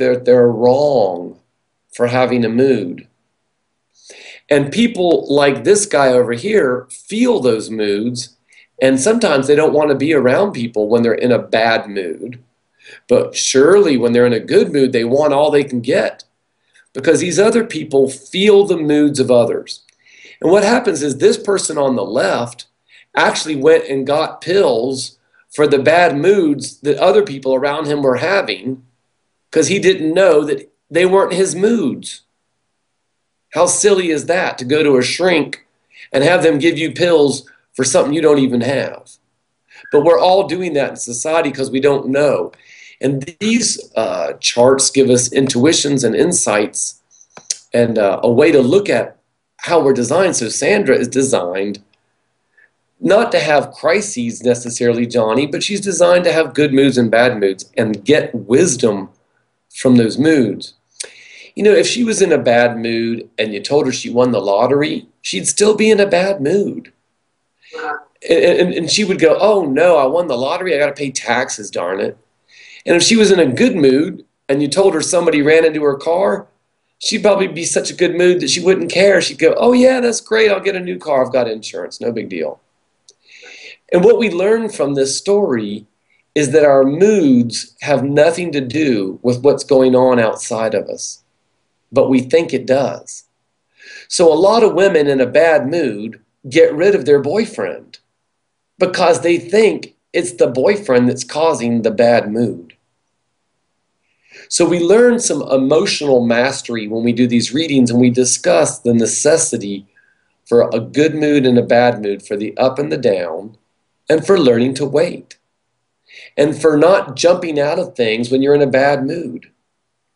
like they're wrong for having a mood. And people like this guy over here feel those moods, and sometimes they don't want to be around people when they're in a bad mood. But surely when they're in a good mood, they want all they can get, because these other people feel the moods of others. And what happens is this person on the left actually went and got pills for the bad moods that other people around him were having, because he didn't know that they weren't his moods. How silly is that, to go to a shrink and have them give you pills for something you don't even have? But we're all doing that in society because we don't know. And these charts give us intuitions and insights and a way to look at how we're designed. So Sandra is designed not to have crises necessarily, Johnny, but she's designed to have good moods and bad moods and get wisdom from those moods. You know, if she was in a bad mood and you told her she won the lottery, she'd still be in a bad mood. And she would go, oh no, I won the lottery, I got to pay taxes, darn it. And if she was in a good mood and you told her somebody ran into her car, she'd probably be such a good mood that she wouldn't care. She'd go, oh yeah, that's great, I'll get a new car, I've got insurance, no big deal. And what we learn from this story is that our moods have nothing to do with what's going on outside of us, but we think it does. So a lot of women in a bad mood get rid of their boyfriend because they think it's the boyfriend that's causing the bad mood. So we learn some emotional mastery when we do these readings, and we discuss the necessity for a good mood and a bad mood, for the up and the down, and for learning to wait, and for not jumping out of things when you're in a bad mood.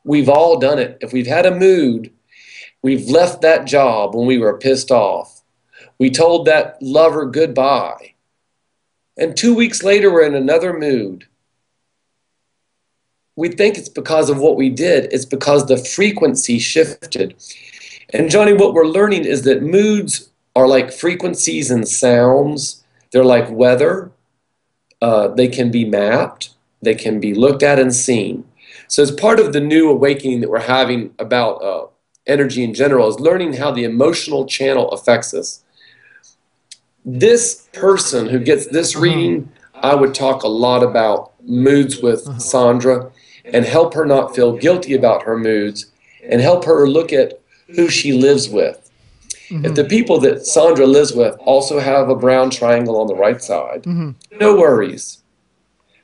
We've all done it. If we've had a mood, we've left that job when we were pissed off. We told that lover goodbye. And 2 weeks later, we're in another mood. We think it's because of what we did. It's because the frequency shifted. And Johnny, what we're learning is that moods are like frequencies and sounds. They're like weather. They can be mapped. They can be looked at and seen. So as part of the new awakening that we're having about energy in general is learning how the emotional channel affects us. This person who gets this reading, I would talk a lot about moods with Sandra and help her not feel guilty about her moods and help her look at who she lives with. If the people that Sandra lives with also have a brown triangle on the right side, no worries.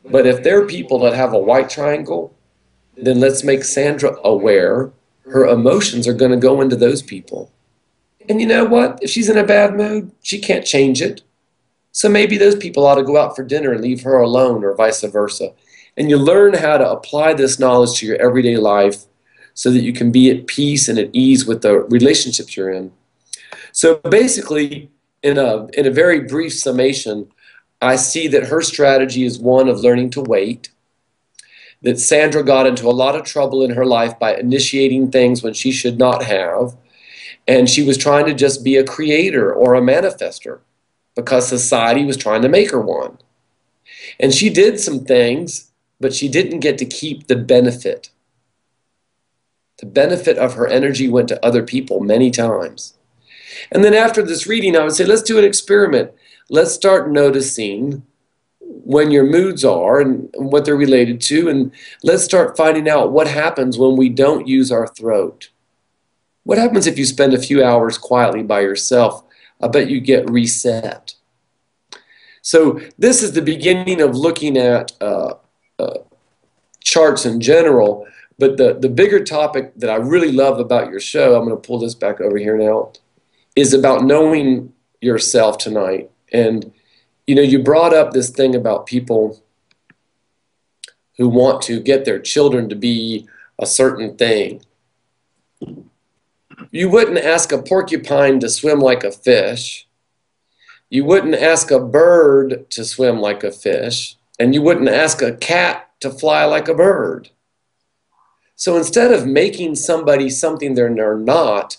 But if they're people that have a white triangle, then let's make Sandra aware her emotions are going to go into those people. And you know what? If she's in a bad mood, she can't change it. So maybe those people ought to go out for dinner and leave her alone, or vice versa. And you learn how to apply this knowledge to your everyday life so that you can be at peace and at ease with the relationships you're in. So basically, in a very brief summation, I see that her strategy is one of learning to wait, that Sandra got into a lot of trouble in her life by initiating things when she should not have, and she was trying to just be a creator or a manifester because society was trying to make her one. And she did some things, but she didn't get to keep the benefit. The benefit of her energy went to other people many times. And then after this reading, I would say, let's do an experiment. Let's start noticing when your moods are and what they're related to, and let's start finding out what happens when we don't use our throat. What happens if you spend a few hours quietly by yourself? I bet you get reset. So this is the beginning of looking at charts in general, but the bigger topic that I really love about your show, I'm going to pull this back over here now, is about knowing yourself tonight. And you know, you brought up this thing about people who want to get their children to be a certain thing. You wouldn't ask a porcupine to swim like a fish. You wouldn't ask a bird to swim like a fish. And you wouldn't ask a cat to fly like a bird. So instead of making somebody something they're not,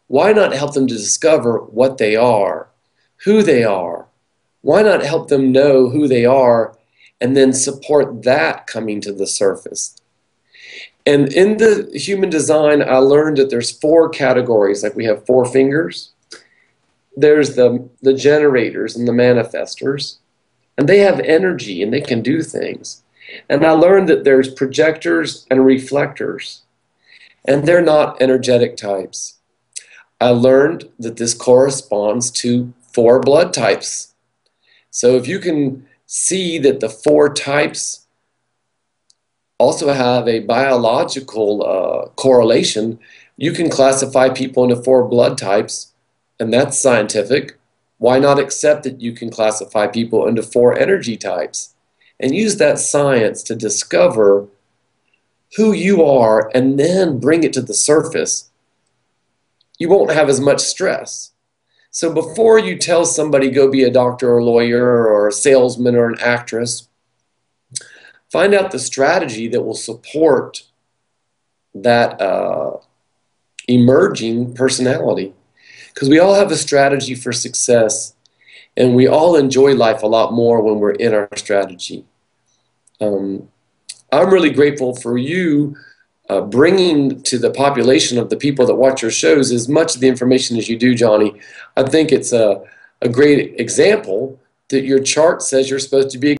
why not help them to discover what they are, who they are? Why not help them know who they are and then support that coming to the surface? And in the human design, I learned that there's 4 categories. Like we have 4 fingers. There's the generators and the manifestors. And they have energy and they can do things. And I learned that there's projectors and reflectors. And they're not energetic types. I learned that this corresponds to 4 blood types. So if you can see that the 4 types also have a biological correlation, you can classify people into 4 blood types, and that's scientific. Why not accept that you can classify people into 4 energy types and use that science to discover who you are and then bring it to the surface? You won't have as much stress. So before you tell somebody go be a doctor or a lawyer or a salesman or an actress, find out the strategy that will support that emerging personality. Because we all have a strategy for success, and we all enjoy life a lot more when we're in our strategy. I'm really grateful for you bringing to the population of the people that watch your shows as much of the information as you do, Johnny. I think it's a great example that your chart says you're supposed to be